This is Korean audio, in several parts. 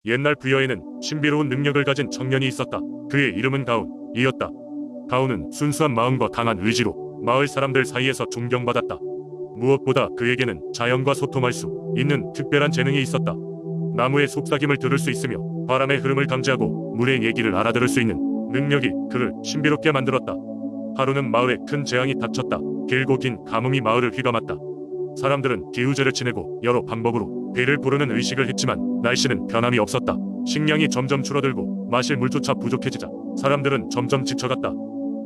옛날 부여에는 신비로운 능력을 가진 청년이 있었다. 그의 이름은 가운이었다. 가운은 순수한 마음과 강한 의지로 마을 사람들 사이에서 존경받았다. 무엇보다 그에게는 자연과 소통할 수 있는 특별한 재능이 있었다. 나무의 속삭임을 들을 수 있으며 바람의 흐름을 감지하고 물의 얘기를 알아들을 수 있는 능력이 그를 신비롭게 만들었다. 하루는 마을에 큰 재앙이 닥쳤다. 길고 긴 가뭄이 마을을 휘감았다. 사람들은 기우제를 지내고 여러 방법으로 배를 부르는 의식을 했지만 날씨는 변함이 없었다. 식량이 점점 줄어들고 마실 물조차 부족해지자 사람들은 점점 지쳐갔다.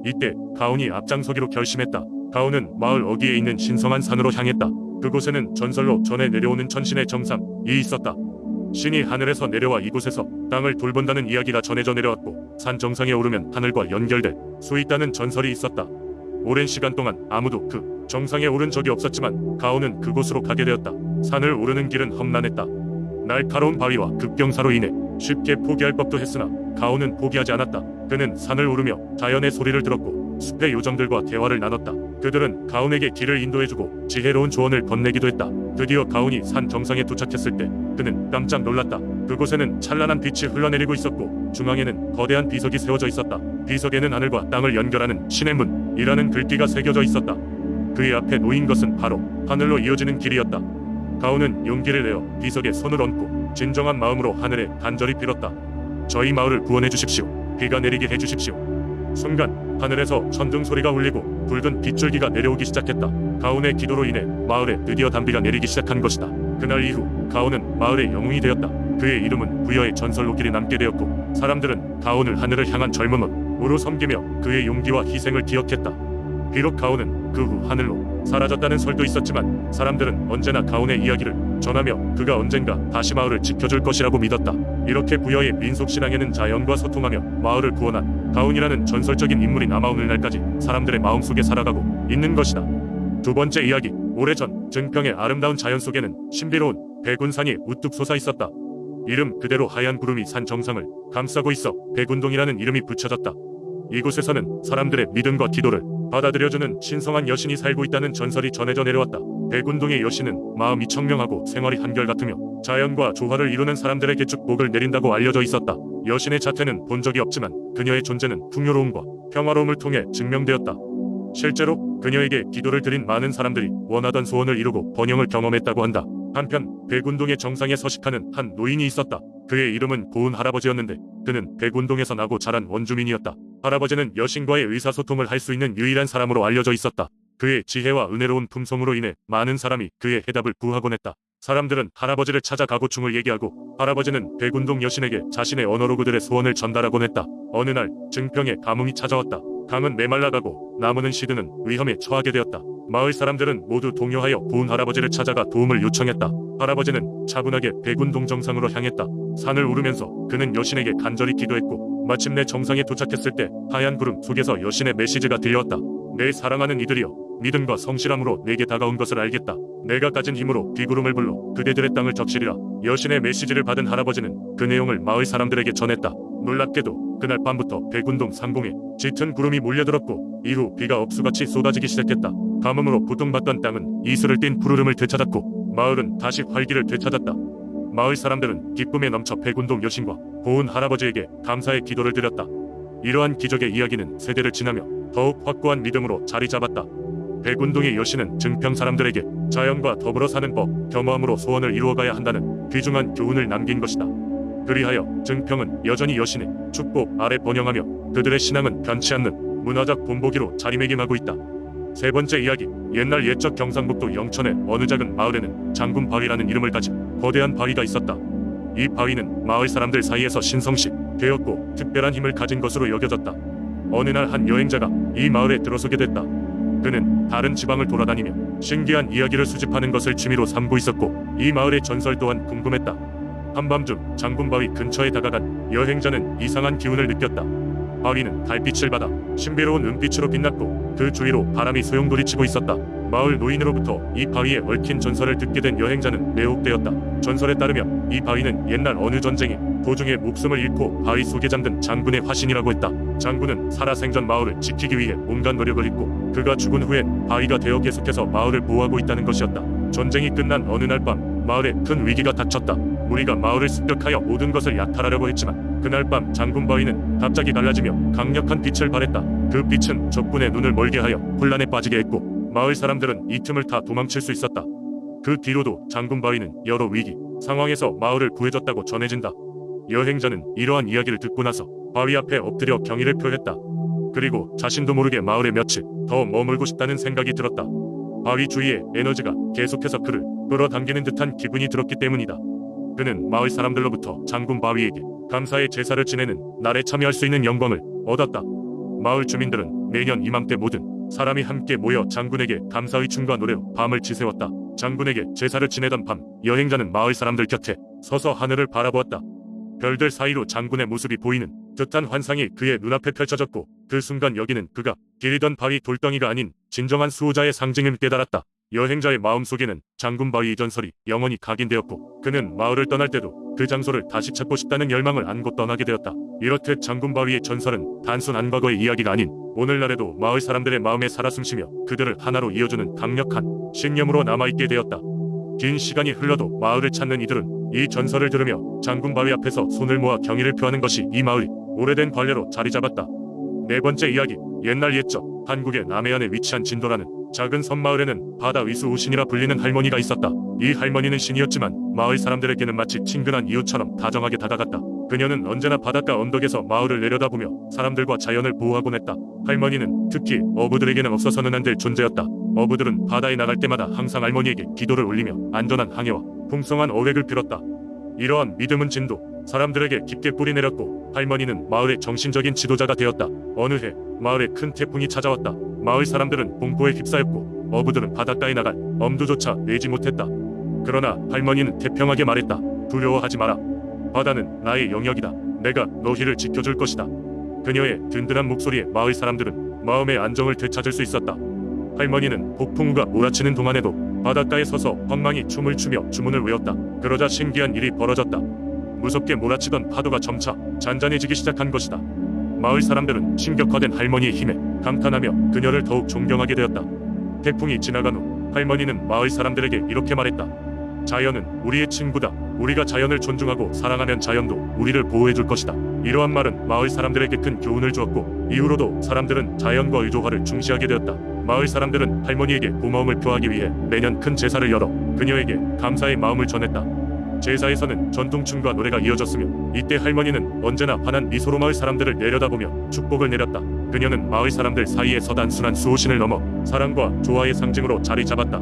이때 가온이 앞장서기로 결심했다. 가온은 마을 어귀에 있는 신성한 산으로 향했다. 그곳에는 전설로 전해 내려오는 천신의 정상이 있었다. 신이 하늘에서 내려와 이곳에서 땅을 돌본다는 이야기가 전해져 내려왔고 산 정상에 오르면 하늘과 연결될 수 있다는 전설이 있었다. 오랜 시간 동안 아무도 그 정상에 오른 적이 없었지만 가온은 그곳으로 가게 되었다. 산을 오르는 길은 험난했다. 날카로운 바위와 급경사로 인해 쉽게 포기할 법도 했으나 가온은 포기하지 않았다. 그는 산을 오르며 자연의 소리를 들었고 숲의 요정들과 대화를 나눴다. 그들은 가온에게 길을 인도해주고 지혜로운 조언을 건네기도 했다. 드디어 가온이 산 정상에 도착했을 때 그는 깜짝 놀랐다. 그곳에는 찬란한 빛이 흘러내리고 있었고 중앙에는 거대한 비석이 세워져 있었다. 비석에는 하늘과 땅을 연결하는 신의 문이라는 글귀가 새겨져 있었다. 그의 앞에 놓인 것은 바로 하늘로 이어지는 길이었다. 가온은 용기를 내어 비석에 손을 얹고 진정한 마음으로 하늘에 간절히 빌었다. 저희 마을을 구원해 주십시오. 비가 내리게 해 주십시오. 순간 하늘에서 천둥 소리가 울리고 붉은 빗줄기가 내려오기 시작했다. 가온의 기도로 인해 마을에 드디어 단비가 내리기 시작한 것이다. 그날 이후 가온은 마을의 영웅이 되었다. 그의 이름은 부여의 전설로 길이 남게 되었고 사람들은 가온을 하늘을 향한 젊음으로 섬기며 그의 용기와 희생을 기억했다. 비록 가온은 그 후 하늘로 사라졌다는 설도 있었지만 사람들은 언제나 가온의 이야기를 전하며 그가 언젠가 다시 마을을 지켜줄 것이라고 믿었다. 이렇게 부여의 민속신앙에는 자연과 소통하며 마을을 구원한 가온이라는 전설적인 인물이 남아 오늘날까지 사람들의 마음속에 살아가고 있는 것이다. 두 번째 이야기. 오래전 증평의 아름다운 자연 속에는 신비로운 백운산이 우뚝 솟아 있었다. 이름 그대로 하얀 구름이 산 정상을 감싸고 있어 백운동이라는 이름이 붙여졌다. 이곳에서는 사람들의 믿음과 기도를 받아들여주는 신성한 여신이 살고 있다는 전설이 전해져 내려왔다. 백운동의 여신은 마음이 청명하고 생활이 한결같으며 자연과 조화를 이루는 사람들에게 축복을 내린다고 알려져 있었다. 여신의 자태는 본 적이 없지만 그녀의 존재는 풍요로움과 평화로움을 통해 증명되었다. 실제로 그녀에게 기도를 드린 많은 사람들이 원하던 소원을 이루고 번영을 경험했다고 한다. 한편 백운동의 정상에 서식하는 한 노인이 있었다. 그의 이름은 고운 할아버지였는데 그는 백운동에서 나고 자란 원주민이었다. 할아버지는 여신과의 의사소통을 할 수 있는 유일한 사람으로 알려져 있었다. 그의 지혜와 은혜로운 품성으로 인해 많은 사람이 그의 해답을 구하곤 했다. 사람들은 할아버지를 찾아 가고충을 얘기하고 할아버지는 백운동 여신에게 자신의 언어로 그들의 소원을 전달하곤 했다. 어느 날 증평에 가뭄이 찾아왔다. 강은 메말라가고 나무는 시드는 위험에 처하게 되었다. 마을 사람들은 모두 동요하여 고운 할아버지를 찾아가 도움을 요청했다. 할아버지는 차분하게 백운동 정상으로 향했다. 산을 오르면서 그는 여신에게 간절히 기도했고 마침내 정상에 도착했을 때 하얀 구름 속에서 여신의 메시지가 들려왔다. 내 사랑하는 이들이여, 믿음과 성실함으로 내게 다가온 것을 알겠다. 내가 가진 힘으로 비구름을 불러 그대들의 땅을 적시리라. 여신의 메시지를 받은 할아버지는 그 내용을 마을 사람들에게 전했다. 놀랍게도 그날 밤부터 백운동 상공에 짙은 구름이 몰려들었고 이후 비가 억수같이 쏟아지기 시작했다. 가뭄으로 고통받던 땅은 이슬을 띤 푸르름을 되찾았고 마을은 다시 활기를 되찾았다. 마을 사람들은 기쁨에 넘쳐 백운동 여신과 고운 할아버지에게 감사의 기도를 드렸다. 이러한 기적의 이야기는 세대를 지나며 더욱 확고한 믿음으로 자리 잡았다. 백운동의 여신은 증평 사람들에게 자연과 더불어 사는 법, 겸허함으로 소원을 이루어가야 한다는 귀중한 교훈을 남긴 것이다. 그리하여 증평은 여전히 여신의 축복 아래 번영하며 그들의 신앙은 변치 않는 문화적 본보기로 자리매김하고 있다. 세 번째 이야기. 옛날 옛적 경상북도 영천의 어느 작은 마을에는 장군바위라는 이름을 가진 거대한 바위가 있었다. 이 바위는 마을 사람들 사이에서 신성시 되었고 특별한 힘을 가진 것으로 여겨졌다. 어느 날 한 여행자가 이 마을에 들어서게 됐다. 그는 다른 지방을 돌아다니며 신기한 이야기를 수집하는 것을 취미로 삼고 있었고 이 마을의 전설 또한 궁금했다. 한밤중 장군바위 근처에 다가간 여행자는 이상한 기운을 느꼈다. 바위는 달빛을 받아 신비로운 은빛으로 빛났고 그 주위로 바람이 소용돌이치고 있었다. 마을 노인으로부터 이 바위에 얽힌 전설을 듣게 된 여행자는 매혹되었다. 전설에 따르면 이 바위는 옛날 어느 전쟁에 도중에 목숨을 잃고 바위 속에 잠든 장군의 화신이라고 했다. 장군은 살아생전 마을을 지키기 위해 온갖 노력을 했고 그가 죽은 후엔 바위가 되어 계속해서 마을을 보호하고 있다는 것이었다. 전쟁이 끝난 어느 날 밤 마을에 큰 위기가 닥쳤다. 무리가 마을을 습격하여 모든 것을 약탈하려고 했지만 그날 밤 장군 바위는 갑자기 갈라지며 강력한 빛을 발했다. 그 빛은 적군의 눈을 멀게 하여 혼란에 빠지게 했고 마을 사람들은 이 틈을 타 도망칠 수 있었다. 그 뒤로도 장군 바위는 여러 위기 상황에서 마을을 구해줬다고 전해진다. 여행자는 이러한 이야기를 듣고 나서 바위 앞에 엎드려 경의를 표했다. 그리고 자신도 모르게 마을에 며칠 더 머물고 싶다는 생각이 들었다. 바위 주위에 에너지가 계속해서 그를 끌어당기는 듯한 기분이 들었기 때문이다. 그는 마을 사람들로부터 장군 바위에게 감사의 제사를 지내는 날에 참여할 수 있는 영광을 얻었다. 마을 주민들은 매년 이맘때 모든 사람이 함께 모여 장군에게 감사의 춤과 노래로 밤을 지새웠다. 장군에게 제사를 지내던 밤, 여행자는 마을 사람들 곁에 서서 하늘을 바라보았다. 별들 사이로 장군의 모습이 보이는 듯한 환상이 그의 눈앞에 펼쳐졌고 그 순간 여기는 그가 길이던 바위 돌덩이가 아닌 진정한 수호자의 상징을 깨달았다. 여행자의 마음속에는 장군 바위의 전설이 영원히 각인되었고 그는 마을을 떠날 때도 그 장소를 다시 찾고 싶다는 열망을 안고 떠나게 되었다. 이렇듯 장군 바위의 전설은 단순한 과거의 이야기가 아닌 오늘날에도 마을 사람들의 마음에 살아 숨쉬며 그들을 하나로 이어주는 강력한 신념으로 남아있게 되었다. 긴 시간이 흘러도 마을을 찾는 이들은 이 전설을 들으며 장군 바위 앞에서 손을 모아 경의를 표하는 것이 이 마을이 오래된 관례로 자리 잡았다. 네 번째 이야기. 옛날 옛적 한국의 남해안에 위치한 진도라는 작은 섬마을에는 바다 위수호신이라 불리는 할머니가 있었다. 이 할머니는 신이었지만 마을 사람들에게는 마치 친근한 이웃처럼 다정하게 다가갔다. 그녀는 언제나 바닷가 언덕에서 마을을 내려다보며 사람들과 자연을 보호하곤 했다. 할머니는 특히 어부들에게는 없어서는 안 될 존재였다. 어부들은 바다에 나갈 때마다 항상 할머니에게 기도를 올리며 안전한 항해와 풍성한 어획을 빌었다. 이러한 믿음은 진도 사람들에게 깊게 뿌리내렸고 할머니는 마을의 정신적인 지도자가 되었다. 어느 해 마을에 큰 태풍이 찾아왔다. 마을 사람들은 공포에 휩싸였고 어부들은 바닷가에 나갈 엄두조차 내지 못했다. 그러나 할머니는 태평하게 말했다. 두려워하지 마라. 바다는 나의 영역이다. 내가 너희를 지켜줄 것이다. 그녀의 든든한 목소리에 마을 사람들은 마음의 안정을 되찾을 수 있었다. 할머니는 폭풍우가 몰아치는 동안에도 바닷가에 서서 황망히 춤을 추며 주문을 외웠다. 그러자 신기한 일이 벌어졌다. 무섭게 몰아치던 파도가 점차 잔잔해지기 시작한 것이다. 마을 사람들은 충격화된 할머니의 힘에 감탄하며 그녀를 더욱 존경하게 되었다. 태풍이 지나간 후 할머니는 마을 사람들에게 이렇게 말했다. 자연은 우리의 친구다. 우리가 자연을 존중하고 사랑하면 자연도 우리를 보호해줄 것이다. 이러한 말은 마을 사람들에게 큰 교훈을 주었고 이후로도 사람들은 자연과 의조화를 중시하게 되었다. 마을 사람들은 할머니에게 고마움을 표하기 위해 매년 큰 제사를 열어 그녀에게 감사의 마음을 전했다. 제사에서는 전통춤과 노래가 이어졌으며 이때 할머니는 언제나 환한 미소로 마을 사람들을 내려다보며 축복을 내렸다. 그녀는 마을 사람들 사이에서 단순한 수호신을 넘어 사랑과 조화의 상징으로 자리 잡았다.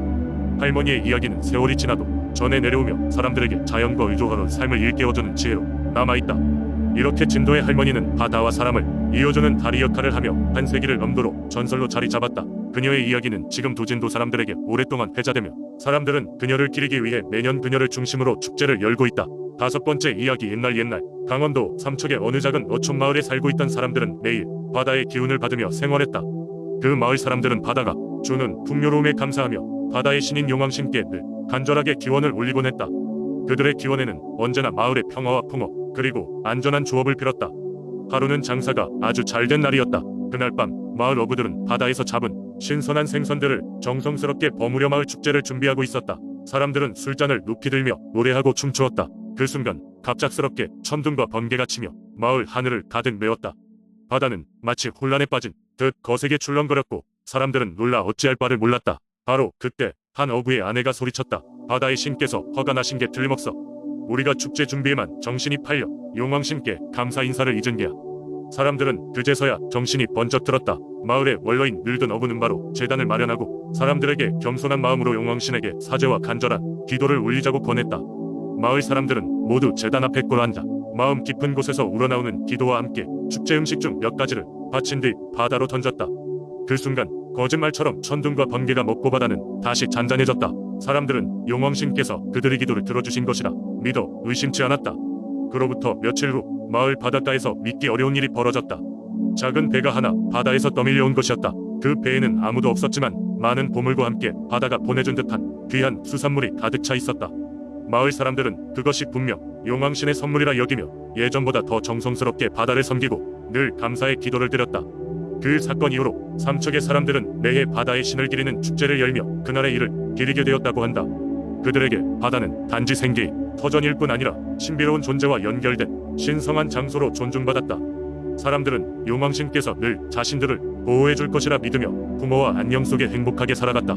할머니의 이야기는 세월이 지나도 전해 내려오며 사람들에게 자연과 의조화로 삶을 일깨워주는 지혜로 남아있다. 이렇게 진도의 할머니는 바다와 사람을 이어주는 다리 역할을 하며 한 세기를 넘도록 전설로 자리 잡았다. 그녀의 이야기는 지금도 진도 사람들에게 오랫동안 회자되며 사람들은 그녀를 기리기 위해 매년 그녀를 중심으로 축제를 열고 있다. 다섯 번째 이야기. 옛날 강원도 삼척의 어느 작은 어촌 마을에 살고 있던 사람들은 매일 바다의 기운을 받으며 생활했다. 그 마을 사람들은 바다가 주는 풍요로움에 감사하며 바다의 신인 용왕신께 늘 간절하게 기원을 올리곤 했다. 그들의 기원에는 언제나 마을의 평화와 풍업 그리고 안전한 조업을 빌었다. 하루는 장사가 아주 잘된 날이었다. 그날 밤 마을 어부들은 바다에서 잡은 신선한 생선들을 정성스럽게 버무려 마을 축제를 준비하고 있었다. 사람들은 술잔을 높이 들며 노래하고 춤추었다. 그 순간 갑작스럽게 천둥과 번개가 치며 마을 하늘을 가득 메웠다. 바다는 마치 혼란에 빠진 듯 거세게 출렁거렸고 사람들은 놀라 어찌할 바를 몰랐다. 바로 그때 한 어부의 아내가 소리쳤다. 바다의 신께서 화가 나신 게 틀림없어. 우리가 축제 준비에만 정신이 팔려 용왕신께 감사 인사를 잊은 게야. 사람들은 그제서야 정신이 번쩍 들었다. 마을의 원로인 늙은 어부는 바로 제단을 마련하고 사람들에게 겸손한 마음으로 용왕신에게 사죄와 간절한 기도를 올리자고 권했다. 마을 사람들은 모두 제단 앞에 꿇어앉아 마음 깊은 곳에서 우러나오는 기도와 함께 축제 음식 중 몇 가지를 바친 뒤 바다로 던졌다. 그 순간 거짓말처럼 천둥과 번개가 먹고 바다는 다시 잔잔해졌다. 사람들은 용왕신께서 그들의 기도를 들어주신 것이라 믿어 의심치 않았다. 그로부터 며칠 후 마을 바닷가에서 믿기 어려운 일이 벌어졌다. 작은 배가 하나 바다에서 떠밀려온 것이었다. 그 배에는 아무도 없었지만 많은 보물과 함께 바다가 보내준 듯한 귀한 수산물이 가득 차 있었다. 마을 사람들은 그것이 분명 용왕신의 선물이라 여기며 예전보다 더 정성스럽게 바다를 섬기고 늘 감사의 기도를 드렸다. 그 사건 이후로 삼척의 사람들은 매해 바다의 신을 기리는 축제를 열며 그날의 일을 기리게 되었다고 한다. 그들에게 바다는 단지 생계이 터전일 뿐 아니라 신비로운 존재와 연결된 신성한 장소로 존중받았다. 사람들은 용왕신께서 늘 자신들을 보호해 줄 것이라 믿으며 부모와 안녕 속에 행복하게 살아갔다.